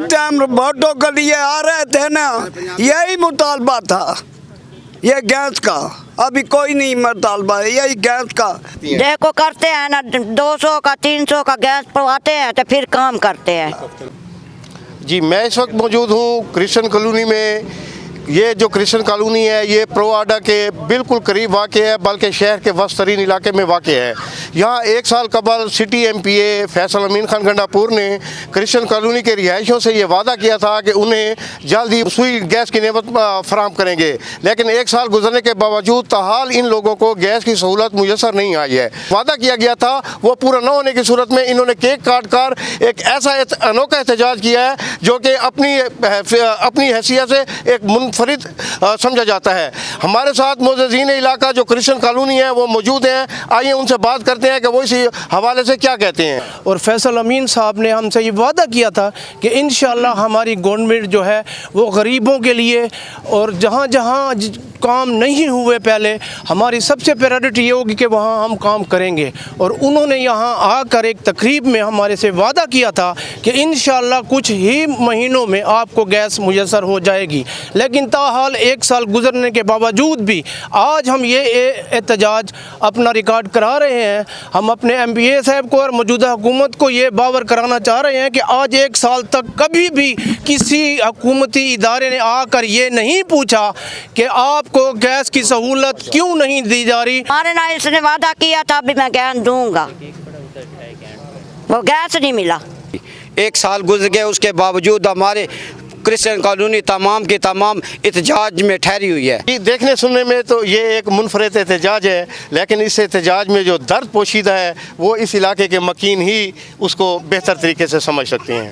Time ووٹوں کے لیے آ رہے تھے نا، یہی مطالبہ تھا یہ گیس کا، ابھی کوئی نہیں مطالبہ ہے، یہی گیس کا۔ دیکھو کرتے ہیں نا 200 کا 300 کا گیس پواتے ہیں تو پھر کام کرتے ہیں۔ جی میں اس وقت موجود ہوں کرسچن کالونی میں۔ یہ جو کرسچن کالونی ہے یہ پرواڈا کے بالکل قریب واقع ہے، بلکہ شہر کے وسط ترین علاقے میں واقع ہے۔ یہاں 1 سال قبل سٹی ایم پی اے فیصل امین خان گنڈا پور نے کرسچن کالونی کے رہائشیوں سے یہ وعدہ کیا تھا کہ انہیں جلدی سوئی گیس کی نعمت فراہم کریں گے، لیکن 1 سال گزرنے کے باوجود تاحال ان لوگوں کو گیس کی سہولت میسر نہیں آئی ہے۔ وعدہ کیا گیا تھا وہ پورا نہ ہونے کی صورت میں انہوں نے کیک کاٹ کر ایک ایسا انوکھا احتجاج کیا ہے جو کہ اپنی حیثیت سے ایک منفرد سمجھا جاتا ہے۔ ہمارے ساتھ معززین علاقہ جو کرسچن کالونی ہے وہ موجود ہیں، آئیے ان سے بات کرتے ہیں کہ وہ اسی حوالے سے کیا کہتے ہیں۔ اور فیصل امین صاحب نے ہم سے یہ وعدہ کیا تھا کہ انشاءاللہ ہماری گورنمنٹ جو ہے وہ غریبوں کے لیے اور جہاں جہاں کام نہیں ہوئے پہلے ہماری سب سے پریورٹی یہ ہوگی کہ وہاں ہم کام کریں گے، اور انہوں نے یہاں آ کر ایک تقریب میں ہمارے سے وعدہ کیا تھا کہ انشاءاللہ کچھ ہی مہینوں میں آپ کو گیس میسر ہو جائے گی، لیکن تاحال 1 سال گزرنے کے باوجود بھی آج ہم یہ احتجاج اپنا ریکارڈ کرا رہے ہیں۔ ہم اپنے ایم پی اے صاحب کو اور موجودہ حکومت کو یہ باور کرانا چاہ رہے ہیں کہ آج 1 سال تک کبھی بھی کسی حکومتی ادارے نے آ کر یہ نہیں پوچھا کہ آپ کو گیس کی سہولت کیوں نہیں دی جا رہی۔ ہمارے نائل سے نے وعدہ کیا تھا بھی میں گیس دوں گا، وہ گیس نہیں ملا۔ 1 سال گزر گئے، اس کے باوجود ہمارے کرسچن کالونی تمام کی تمام احتجاج میں ٹھہری ہوئی ہے۔ دیکھنے سننے میں تو یہ ایک منفرد احتجاج ہے، لیکن اس احتجاج میں جو درد پوشیدہ ہے وہ اس علاقے کے مکین ہی اس کو بہتر طریقے سے سمجھ سکتے ہیں۔